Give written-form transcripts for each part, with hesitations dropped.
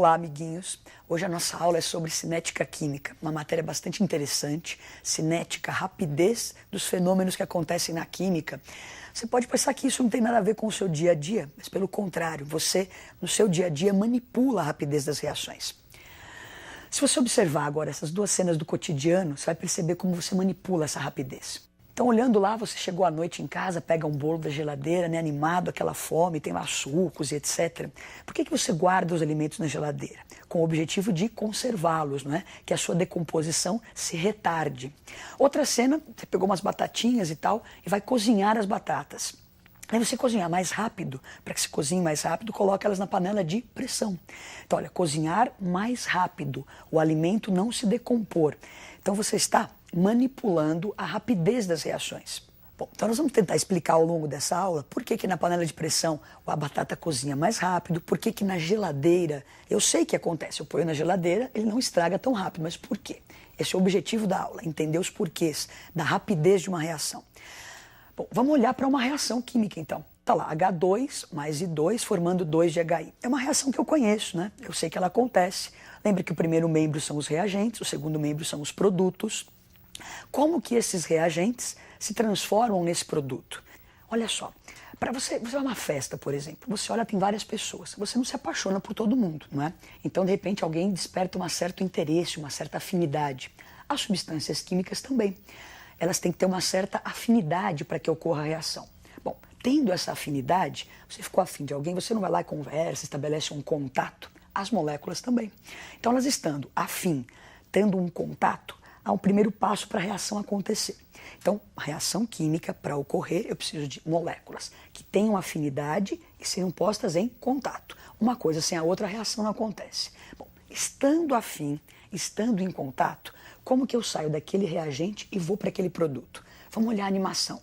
Olá, amiguinhos! Hoje a nossa aula é sobre cinética química, uma matéria bastante interessante. Cinética, rapidez dos fenômenos que acontecem na química. Você pode pensar que isso não tem nada a ver com o seu dia a dia, mas pelo contrário, você, no seu dia a dia, manipula a rapidez das reações. Se você observar agora essas duas cenas do cotidiano, você vai perceber como você manipula essa rapidez. Então, olhando lá, você chegou à noite em casa, pega um bolo da geladeira, né, animado, aquela fome, tem lá sucos e etc. Por que você guarda os alimentos na geladeira? Com o objetivo de conservá-los, não é? Que a sua decomposição se retarde. Outra cena, você pegou umas batatinhas e tal, e vai cozinhar as batatas. Aí você cozinhar mais rápido, para que se cozinhe mais rápido, coloque elas na panela de pressão. Então, olha, cozinhar mais rápido, o alimento não se decompor. Então, você está manipulando a rapidez das reações. Bom, então nós vamos tentar explicar ao longo dessa aula por que na panela de pressão a batata cozinha mais rápido, por que na geladeira, eu sei que acontece, eu ponho na geladeira, ele não estraga tão rápido, mas por quê? Esse é o objetivo da aula, entender os porquês da rapidez de uma reação. Bom, vamos olhar para uma reação química então. Tá lá, H2 mais I2 formando 2 de HI. É uma reação que eu conheço, né? Eu sei que ela acontece. Lembra que o primeiro membro são os reagentes, o segundo membro são os produtos. Como que esses reagentes se transformam nesse produto? Olha só, para você vai a uma festa, por exemplo, você olha, tem várias pessoas, você não se apaixona por todo mundo, não é? Então, de repente, alguém desperta um certo interesse, uma certa afinidade. As substâncias químicas também. Elas têm que ter uma certa afinidade para que ocorra a reação. Bom, tendo essa afinidade, você ficou afim de alguém, você não vai lá e conversa, estabelece um contato. As moléculas também. Então, elas estando afim, tendo um contato, há um primeiro passo para a reação acontecer. Então, a reação química, para ocorrer, eu preciso de moléculas que tenham afinidade e sejam postas em contato. Uma coisa sem a outra, a reação não acontece. Bom, estando afim, estando em contato, como que eu saio daquele reagente e vou para aquele produto? Vamos olhar a animação.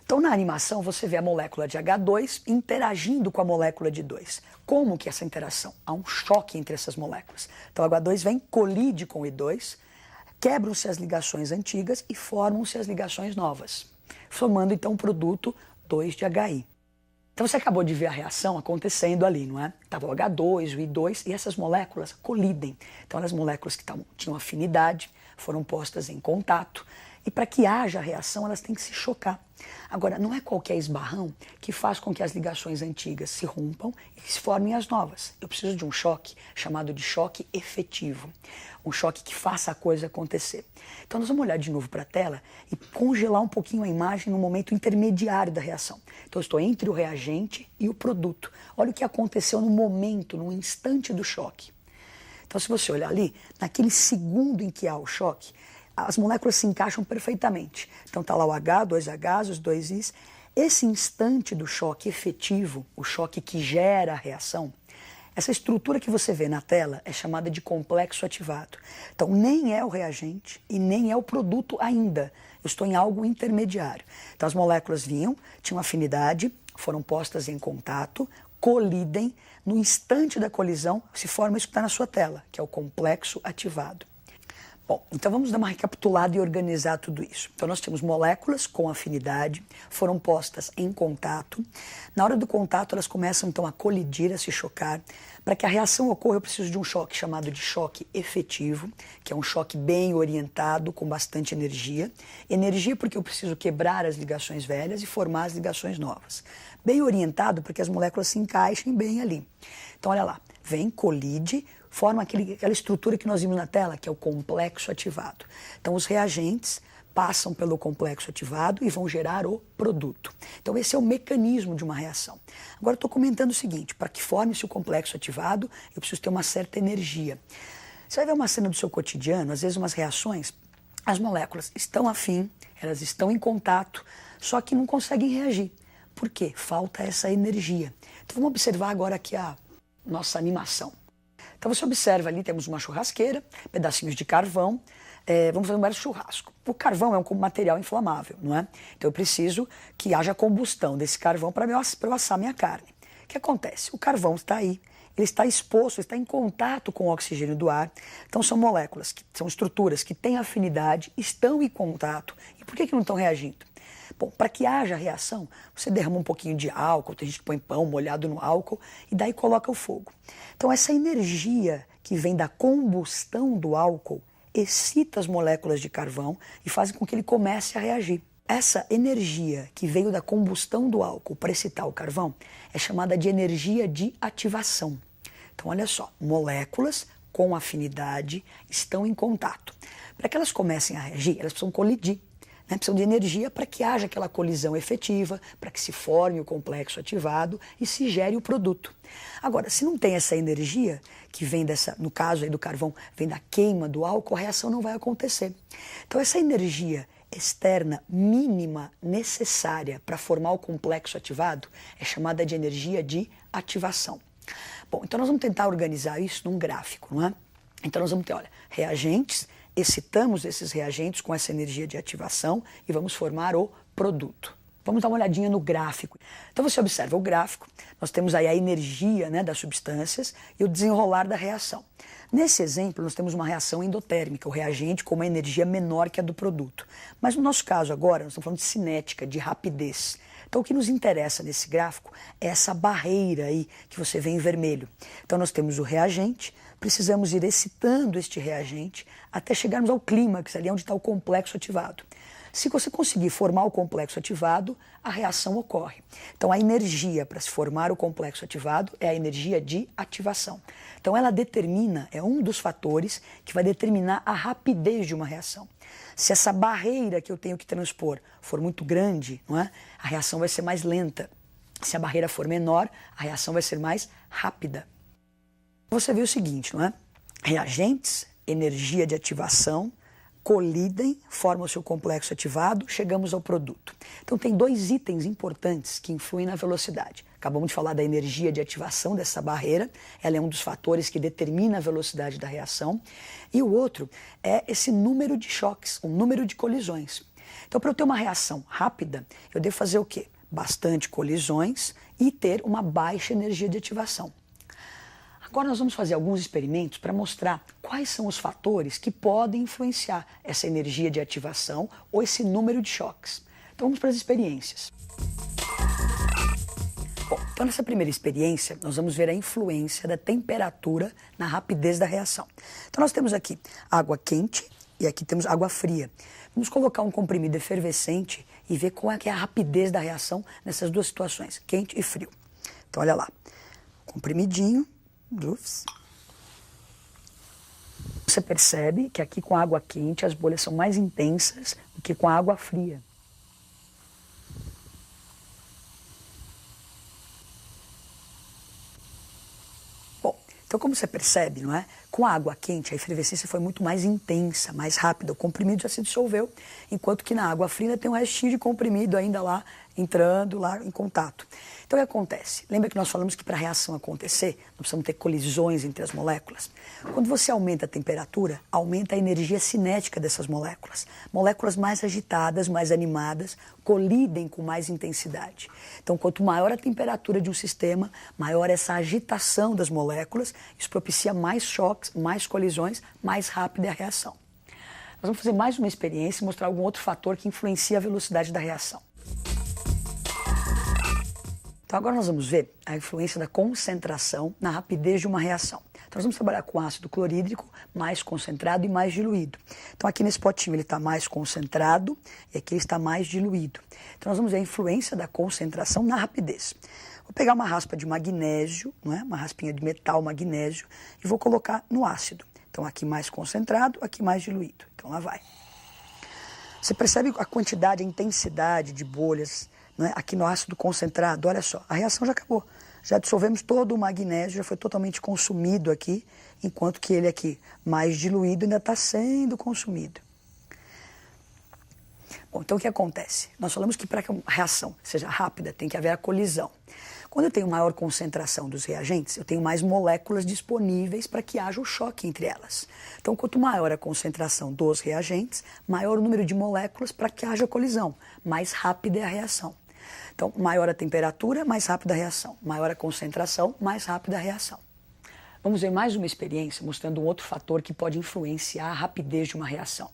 Então, na animação, você vê a molécula de H2 interagindo com a molécula de 2. Como que é essa interação? Há um choque entre essas moléculas. Então, H2 vem, colide com o I2, quebram-se as ligações antigas e formam-se as ligações novas, formando então o produto 2 de HI. Então você acabou de ver a reação acontecendo ali, não é? Estava o H2, o I2 e essas moléculas colidem. Então as moléculas que tinham afinidade foram postas em contato e para que haja reação elas têm que se chocar. Agora, não é qualquer esbarrão que faz com que as ligações antigas se rompam e se formem as novas. Eu preciso de um choque chamado de choque efetivo. Um choque que faça a coisa acontecer. Então nós vamos olhar de novo para a tela e congelar um pouquinho a imagem no momento intermediário da reação. Então eu estou entre o reagente e o produto. Olha o que aconteceu no momento, no instante do choque. Então se você olhar ali, naquele segundo em que há o choque, as moléculas se encaixam perfeitamente. Então está lá o H, 2Hs, os 2Is. Esse instante do choque efetivo, o choque que gera a reação, essa estrutura que você vê na tela é chamada de complexo ativado. Então nem é o reagente e nem é o produto ainda. Eu estou em algo intermediário. Então as moléculas vinham, tinham afinidade, foram postas em contato, colidem. No instante da colisão se forma isso que está na sua tela, que é o complexo ativado. Bom, então vamos dar uma recapitulada e organizar tudo isso. Então nós temos moléculas com afinidade, foram postas em contato. Na hora do contato elas começam então a colidir, a se chocar. Para que a reação ocorra eu preciso de um choque chamado de choque efetivo, que é um choque bem orientado, com bastante energia. Energia porque eu preciso quebrar as ligações velhas e formar as ligações novas. Bem orientado porque as moléculas se encaixem bem ali. Então olha lá, vem, colide, forma aquela estrutura que nós vimos na tela, que é o complexo ativado. Então os reagentes passam pelo complexo ativado e vão gerar o produto. Então esse é o mecanismo de uma reação. Agora eu estou comentando o seguinte, para que forme-se o complexo ativado, eu preciso ter uma certa energia. Você vai ver uma cena do seu cotidiano, às vezes umas reações, as moléculas estão afim, elas estão em contato, só que não conseguem reagir. Por quê? Falta essa energia. Então vamos observar agora aqui a nossa animação. Então você observa ali, temos uma churrasqueira, pedacinhos de carvão, vamos fazer um churrasco. O carvão é um material inflamável, não é? Então eu preciso que haja combustão desse carvão para eu assar minha carne. O que acontece? O carvão está aí, ele está exposto, está em contato com o oxigênio do ar. Então são moléculas, são estruturas que têm afinidade, estão em contato. E por que não estão reagindo? Bom, para que haja reação, você derrama um pouquinho de álcool, tem gente que põe pão molhado no álcool e daí coloca o fogo. Então essa energia que vem da combustão do álcool excita as moléculas de carvão e faz com que ele comece a reagir. Essa energia que veio da combustão do álcool para excitar o carvão é chamada de energia de ativação. Então olha só, moléculas com afinidade estão em contato. Para que elas comecem a reagir, elas precisam colidir. Precisam de energia para que haja aquela colisão efetiva, para que se forme o complexo ativado e se gere o produto. Agora, se não tem essa energia, que vem dessa, no caso aí do carvão, vem da queima do álcool, a reação não vai acontecer. Então essa energia externa mínima necessária para formar o complexo ativado é chamada de energia de ativação. Bom, então nós vamos tentar organizar isso num gráfico, não é? Então nós vamos ter, olha, reagentes, excitamos esses reagentes com essa energia de ativação e vamos formar o produto. Vamos dar uma olhadinha no gráfico. Então você observa o gráfico, nós temos aí a energia, né, das substâncias e o desenrolar da reação. Nesse exemplo, nós temos uma reação endotérmica, o reagente com uma energia menor que a do produto. Mas no nosso caso agora, nós estamos falando de cinética, de rapidez. Então o que nos interessa nesse gráfico é essa barreira aí que você vê em vermelho. Então nós temos o reagente, precisamos ir excitando este reagente até chegarmos ao clímax, ali onde está o complexo ativado. Se você conseguir formar o complexo ativado, a reação ocorre. Então a energia para se formar o complexo ativado é a energia de ativação. Então ela determina, é um dos fatores que vai determinar a rapidez de uma reação. Se essa barreira que eu tenho que transpor for muito grande, não é? A reação vai ser mais lenta. Se a barreira for menor, a reação vai ser mais rápida. Você vê o seguinte, não é? Reagentes, energia de ativação, colidem, formam o seu complexo ativado, chegamos ao produto. Então tem dois itens importantes que influem na velocidade. Acabamos de falar da energia de ativação dessa barreira, ela é um dos fatores que determina a velocidade da reação. E o outro é esse número de choques, o número de colisões. Então para eu ter uma reação rápida, eu devo fazer o quê? Bastante colisões e ter uma baixa energia de ativação. Agora nós vamos fazer alguns experimentos para mostrar quais são os fatores que podem influenciar essa energia de ativação ou esse número de choques. Então vamos para as experiências. Bom, então nessa primeira experiência nós vamos ver a influência da temperatura na rapidez da reação. Então nós temos aqui água quente e aqui temos água fria. Vamos colocar um comprimido efervescente e ver qual é que é a rapidez da reação nessas duas situações, quente e frio. Então olha lá, comprimidinho. Você percebe que aqui com a água quente as bolhas são mais intensas do que com a água fria. Bom, então como você percebe, não é? Com a água quente a efervescência foi muito mais intensa, mais rápida, o comprimido já se dissolveu, enquanto que na água fria ainda tem um restinho de comprimido ainda lá, entrando lá em contato. Então o que acontece? Lembra que nós falamos que para a reação acontecer, nós precisamos ter colisões entre as moléculas? Quando você aumenta a temperatura, aumenta a energia cinética dessas moléculas. Moléculas mais agitadas, mais animadas, colidem com mais intensidade. Então quanto maior a temperatura de um sistema, maior essa agitação das moléculas, isso propicia mais choques, mais colisões, mais rápida é a reação. Nós vamos fazer mais uma experiência e mostrar algum outro fator que influencia a velocidade da reação. Então agora nós vamos ver a influência da concentração na rapidez de uma reação. Então nós vamos trabalhar com ácido clorídrico mais concentrado e mais diluído. Então aqui nesse potinho ele está mais concentrado e aqui ele está mais diluído. Então nós vamos ver a influência da concentração na rapidez. Vou pegar uma raspa de magnésio, não é? Uma raspinha de metal magnésio e vou colocar no ácido. Então aqui mais concentrado, aqui mais diluído. Então lá vai. Você percebe a quantidade, a intensidade de bolhas, não é? Aqui no ácido concentrado, olha só, a reação já acabou. Já dissolvemos todo o magnésio, já foi totalmente consumido aqui, enquanto que ele aqui, mais diluído, ainda está sendo consumido. Bom, então o que acontece? Nós falamos que para que a reação seja rápida, tem que haver a colisão. Quando eu tenho maior concentração dos reagentes, eu tenho mais moléculas disponíveis para que haja o choque entre elas. Então, quanto maior a concentração dos reagentes, maior o número de moléculas para que haja colisão, mais rápida é a reação. Então, maior a temperatura, mais rápida a reação. Maior a concentração, mais rápida a reação. Vamos ver mais uma experiência mostrando um outro fator que pode influenciar a rapidez de uma reação.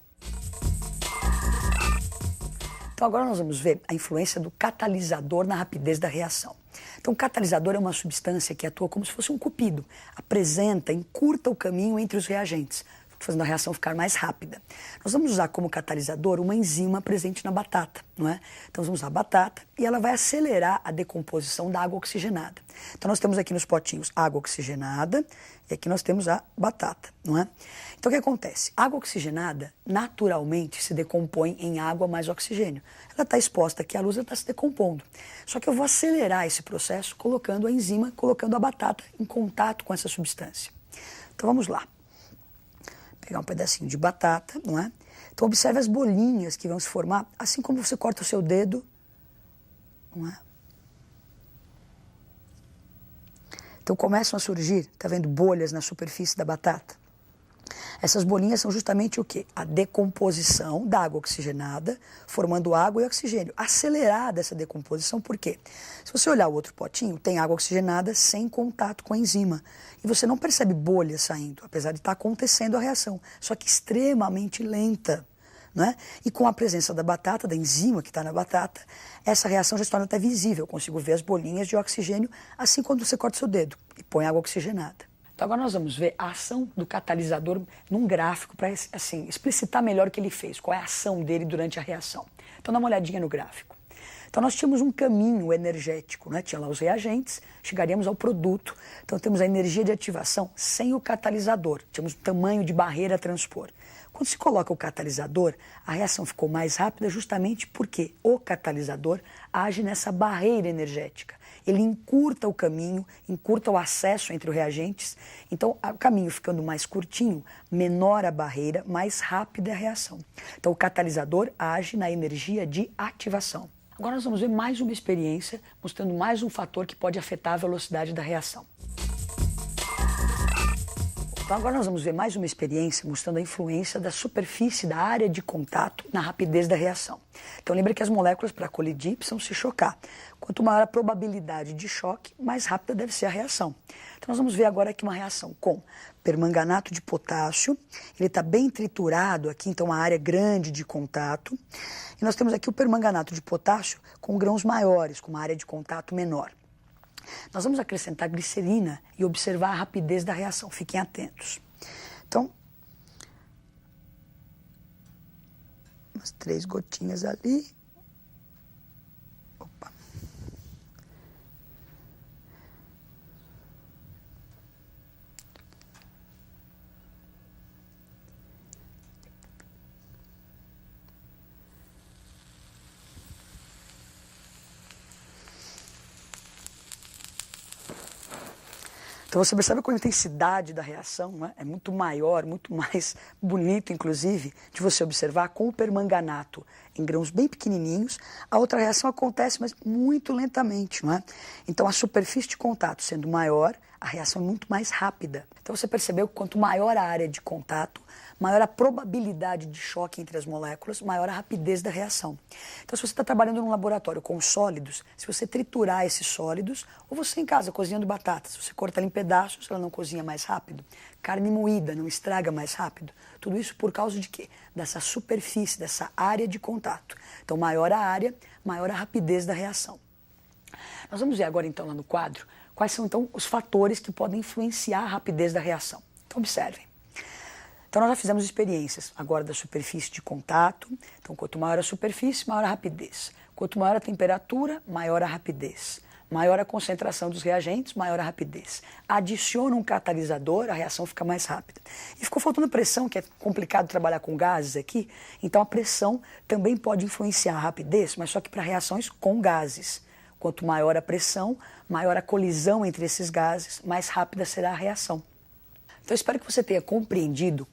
Então agora nós vamos ver a influência do catalisador na rapidez da reação. Então o catalisador é uma substância que atua como se fosse um cupido, apresenta, encurta o caminho entre os reagentes, fazendo a reação ficar mais rápida. Nós vamos usar como catalisador uma enzima presente na batata, não é? Então vamos usar a batata e ela vai acelerar a decomposição da água oxigenada. Então nós temos aqui nos potinhos água oxigenada e aqui nós temos a batata, não é? Então o que acontece? A água oxigenada naturalmente se decompõe em água mais oxigênio. Ela está exposta aqui à luz, ela está se decompondo. Só que eu vou acelerar esse processo colocando a enzima, colocando a batata em contato com essa substância. Então vamos lá. Pegar um pedacinho de batata, não é? Então observe as bolinhas que vão se formar, assim como você corta o seu dedo, não é? Então começam a surgir, tá vendo, bolhas na superfície da batata. Essas bolinhas são justamente o quê? A decomposição da água oxigenada, formando água e oxigênio. Acelerada essa decomposição, por quê? Se você olhar o outro potinho, tem água oxigenada sem contato com a enzima. E você não percebe bolhas saindo, apesar de estar acontecendo a reação, só que extremamente lenta. Né? E com a presença da batata, da enzima que está na batata, essa reação já se torna até visível. Eu consigo ver as bolinhas de oxigênio, assim quando você corta o seu dedo e põe água oxigenada. Então agora nós vamos ver a ação do catalisador num gráfico para assim, explicitar melhor o que ele fez, qual é a ação dele durante a reação. Então dá uma olhadinha no gráfico. Então nós tínhamos um caminho energético, né? Tinha lá os reagentes, chegaríamos ao produto. Então temos a energia de ativação sem o catalisador, tínhamos o tamanho de barreira a transpor. Quando se coloca o catalisador, a reação ficou mais rápida justamente porque o catalisador age nessa barreira energética. Ele encurta o caminho, encurta o acesso entre os reagentes. Então, o caminho ficando mais curtinho, menor a barreira, mais rápida é a reação. Então, o catalisador age na energia de ativação. Agora nós vamos ver mais uma experiência, mostrando mais um fator que pode afetar a velocidade da reação. Então agora nós vamos ver mais uma experiência mostrando a influência da superfície da área de contato na rapidez da reação. Então lembra que as moléculas para colidir precisam se chocar. Quanto maior a probabilidade de choque, mais rápida deve ser a reação. Então nós vamos ver agora aqui uma reação com permanganato de potássio. Ele está bem triturado aqui, então uma área grande de contato. E nós temos aqui o permanganato de potássio com grãos maiores, com uma área de contato menor. Nós vamos acrescentar glicerina e observar a rapidez da reação. Fiquem atentos. Então, umas 3 gotinhas ali. Opa. Então você percebe que a intensidade da reação, né, é muito maior, muito mais bonito, inclusive, de você observar com o permanganato em grãos bem pequenininhos. A outra reação acontece, mas muito lentamente. Não é? Então a superfície de contato sendo maior, a reação é muito mais rápida. Então você percebeu que quanto maior a área de contato, maior a probabilidade de choque entre as moléculas, maior a rapidez da reação. Então, se você está trabalhando num laboratório com sólidos, se você triturar esses sólidos, ou você em casa cozinhando batata, se você corta ela em pedaços, ela não cozinha mais rápido. Carne moída não estraga mais rápido. Tudo isso por causa de quê? Dessa superfície, dessa área de contato. Então, maior a área, maior a rapidez da reação. Nós vamos ver agora, então, lá no quadro, quais são, então, os fatores que podem influenciar a rapidez da reação. Então, observem. Então, nós já fizemos experiências agora da superfície de contato. Então, quanto maior a superfície, maior a rapidez. Quanto maior a temperatura, maior a rapidez. Maior a concentração dos reagentes, maior a rapidez. Adiciona um catalisador, a reação fica mais rápida. E ficou faltando pressão, que é complicado trabalhar com gases aqui. Então, a pressão também pode influenciar a rapidez, mas só que para reações com gases. Quanto maior a pressão, maior a colisão entre esses gases, mais rápida será a reação. Então, eu espero que você tenha compreendido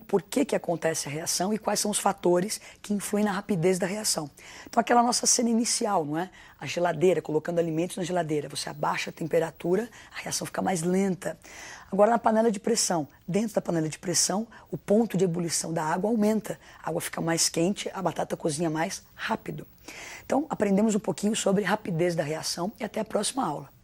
por que acontece a reação e quais são os fatores que influem na rapidez da reação. Então, aquela nossa cena inicial, não é? A geladeira, colocando alimentos na geladeira. Você abaixa a temperatura, a reação fica mais lenta. Agora, na panela de pressão. Dentro da panela de pressão, o ponto de ebulição da água aumenta. A água fica mais quente, a batata cozinha mais rápido. Então, aprendemos um pouquinho sobre rapidez da reação e até a próxima aula.